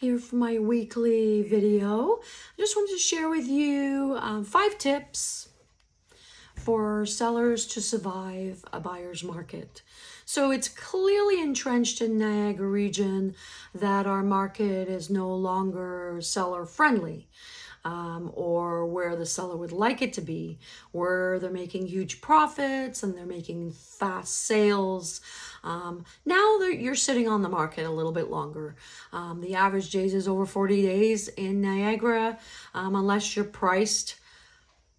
Here for my weekly video. I just wanted to share with you 5 tips for sellers to survive a buyer's market. So it's clearly entrenched in Niagara region that our market is no longer seller friendly. Or where the seller would like it to be, where they're making huge profits and they're making fast sales. Now that you're sitting on the market a little bit longer. The average days is over 40 days in Niagara, unless you're priced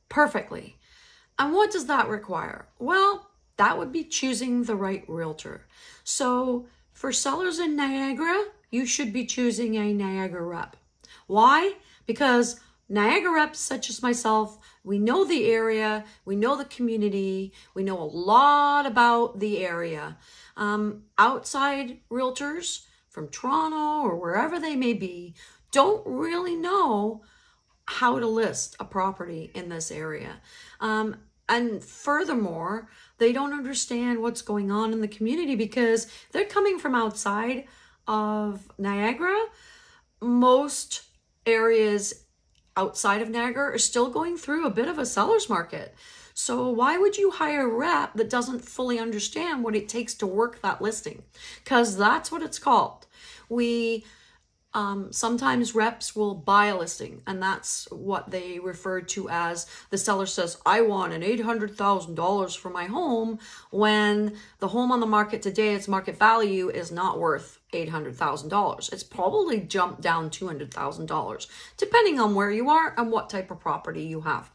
perfectly. And what does that require? Well, that would be choosing the right realtor. So for sellers in Niagara, you should be choosing a Niagara rep. Why? Because Niagara reps such as myself, we know the area, we know the community, we know a lot about the area. Outside realtors from Toronto or wherever they may be don't really know how to list a property in this area. And furthermore, they don't understand what's going on in the community because they're coming from outside of Niagara. Most areas outside of Niagara are still going through a bit of a seller's market. So why would you hire a rep that doesn't fully understand what it takes to work that listing? Because that's what it's called. Sometimes reps will buy a listing, and that's what they refer to as the seller says, I want an $800,000 for my home, when the home on the market today, its market value is not worth $800,000. It's probably jumped down $200,000, depending on where you are and what type of property you have.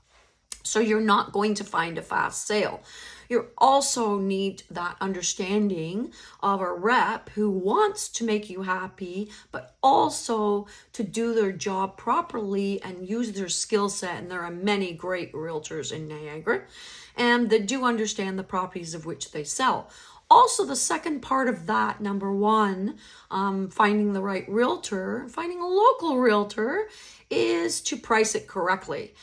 So you're not going to find a fast sale. You also need that understanding of a rep who wants to make you happy, but also to do their job properly and use their skill set. And there are many great realtors in Niagara, and that do understand the properties of which they sell. Also, the second part of that, number one, finding the right realtor, finding a local realtor, is to price it correctly.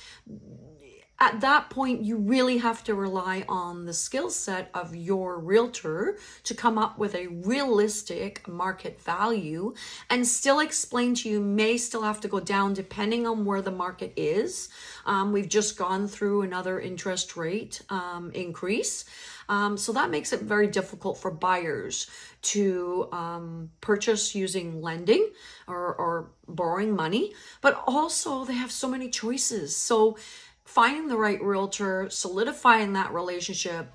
At that point, you really have to rely on the skill set of your realtor to come up with a realistic market value and still explain to you, may still have to go down depending on where the market is. We've just gone through another interest rate increase. So that makes it very difficult for buyers to purchase using lending or borrowing money, but also they have so many choices. So finding the right realtor, solidifying that relationship,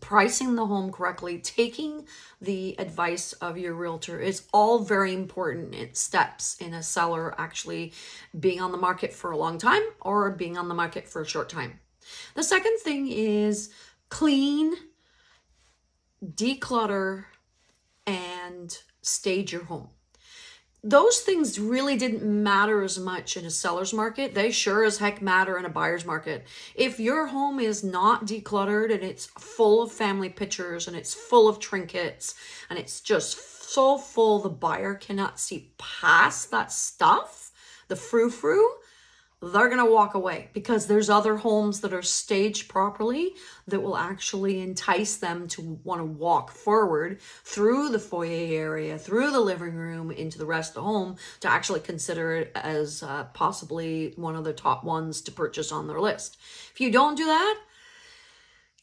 pricing the home correctly, taking the advice of your realtor is all very important steps in a seller actually being on the market for a long time or being on the market for a short time. The second thing is clean, declutter, and stage your home. Those things really didn't matter as much in a seller's market. They sure as heck matter in a buyer's market. If your home is not decluttered and it's full of family pictures and it's full of trinkets and it's just so full the buyer cannot see past that stuff, the frou-frou, they're going to walk away, because there's other homes that are staged properly that will actually entice them to want to walk forward through the foyer area, through the living room, into the rest of the home, to actually consider it as possibly one of the top ones to purchase on their list. If you don't do that,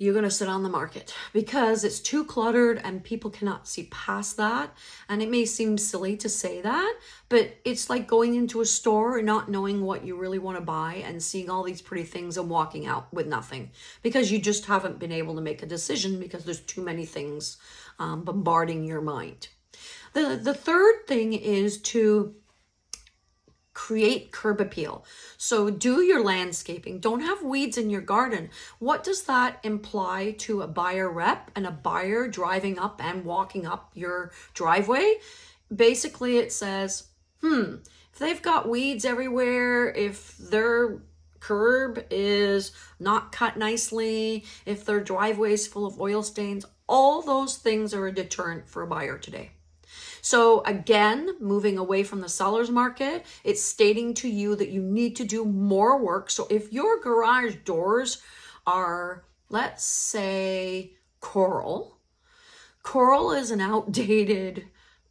you're going to sit on the market because it's too cluttered and people cannot see past that. And it may seem silly to say that, but it's like going into a store and not knowing what you really want to buy and seeing all these pretty things and walking out with nothing because you just haven't been able to make a decision because there's too many things bombarding your mind. The third thing is to create curb appeal. So do your landscaping. Don't have weeds in your garden. What does that imply to a buyer rep and a buyer driving up and walking up your driveway? Basically, it says, if they've got weeds everywhere, if their curb is not cut nicely, if their driveway is full of oil stains, all those things are a deterrent for a buyer today. So again, moving away from the seller's market, it's stating to you that you need to do more work. So if your garage doors are, let's say, coral is an outdated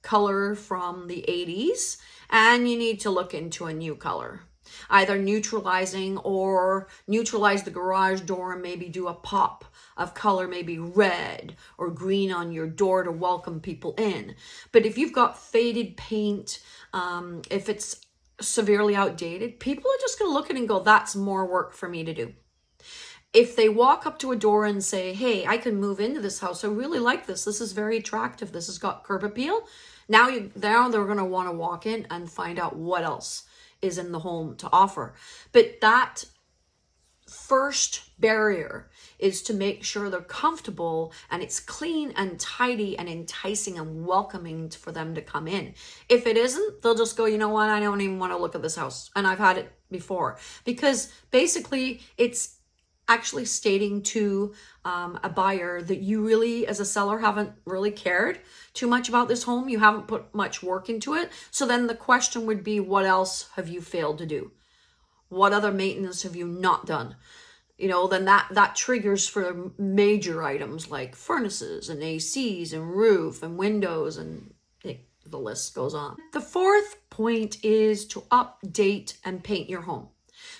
color from the 80s, and you need to look into a new color. Either neutralizing or neutralize the garage door and maybe do a pop of color, maybe red or green on your door to welcome people in. But if you've got faded paint, if it's severely outdated, people are just going to look at it and go, that's more work for me to do. If they walk up to a door and say, hey, I can move into this house. I really like this. This is very attractive. This has got curb appeal. Now they're going to want to walk in and find out what else is in the home to offer. But that first barrier is to make sure they're comfortable and it's clean and tidy and enticing and welcoming for them to come in. If it isn't, they'll just go, you know what, I don't even want to look at this house. And I've had it before, because basically it's actually stating to a buyer that you really, as a seller, haven't really cared too much about this home. You haven't put much work into it. So then the question would be, what else have you failed to do? What other maintenance have you not done? You know, then that triggers for major items like furnaces and ACs and roof and windows, and the list goes on. The fourth point is to update and paint your home.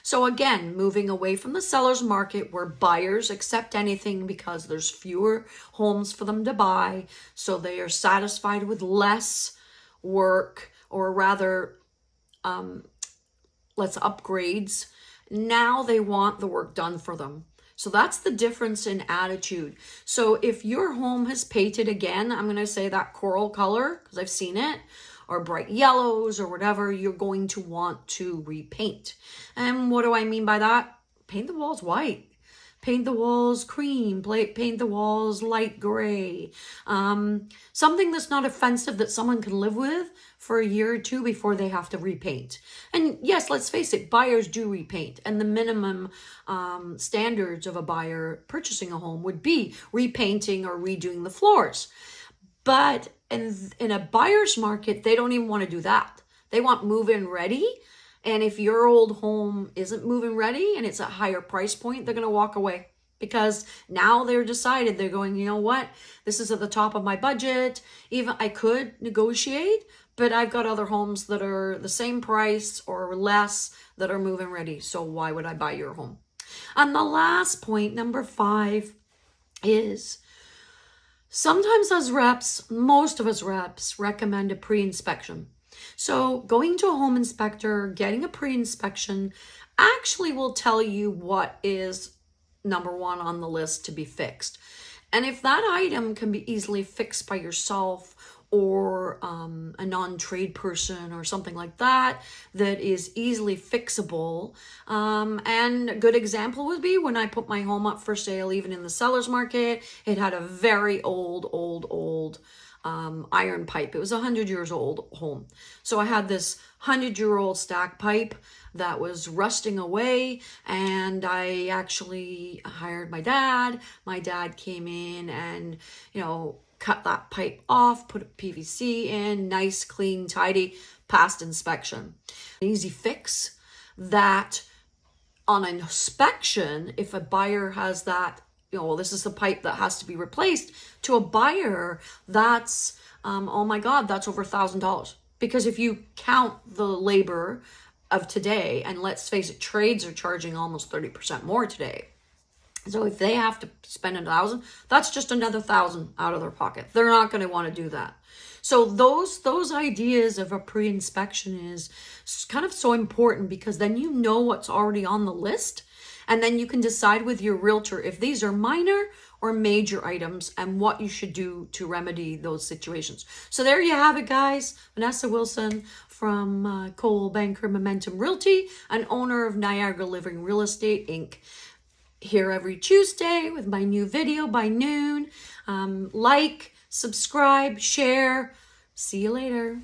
So again, moving away from the seller's market where buyers accept anything because there's fewer homes for them to buy, so they are satisfied with less work, or rather less upgrades. Now they want the work done for them. So that's the difference in attitude. So if your home has painted, again, I'm going to say that coral color because I've seen it, or bright yellows or whatever, you're going to want to repaint. And what do I mean by that? Paint the walls white. Paint the walls cream. Paint the walls light gray. Something that's not offensive, that someone can live with for a year or two before they have to repaint. And yes, let's face it, buyers do repaint. And the minimum standards of a buyer purchasing a home would be repainting or redoing the floors. But in a buyer's market, they don't even want to do that. They want move-in ready. And if your old home isn't move-in ready and it's a higher price point, they're going to walk away, because now they're decided, they're going, you know what, this is at the top of my budget. Even I could negotiate, but I've got other homes that are the same price or less that are move-in ready. So why would I buy your home? And the last point, number 5, is sometimes as reps, most of us reps recommend a pre-inspection. So going to a home inspector, getting a pre-inspection actually will tell you what is number 1 on the list to be fixed. And if that item can be easily fixed by yourself or a non-trade person or something like that, that is easily fixable. And a good example would be when I put my home up for sale, even in the seller's market, it had a very old iron pipe. It was 100 years old home. So I had this 100-year-old stack pipe that was rusting away, and I actually hired my dad. My dad came in and, cut that pipe off, put PVC in, nice, clean, tidy, passed inspection. An easy fix that on inspection, if a buyer has that, this is the pipe that has to be replaced, to a buyer, that's, oh my God, that's over $1,000. Because if you count the labor of today, and let's face it, trades are charging almost 30% more today. So if they have to spend $1,000, that's just another $1,000 out of their pocket. They're not going to want to do that. So those ideas of a pre-inspection is kind of so important, because then you know what's already on the list, and then you can decide with your realtor if these are minor or major items and what you should do to remedy those situations. So there you have it, guys. Vanessa Wilson from Coldwell Banker Momentum Realty, and owner of Niagara Living Real Estate, Inc. Here every Tuesday with my new video by noon. Like, subscribe, share. See you later.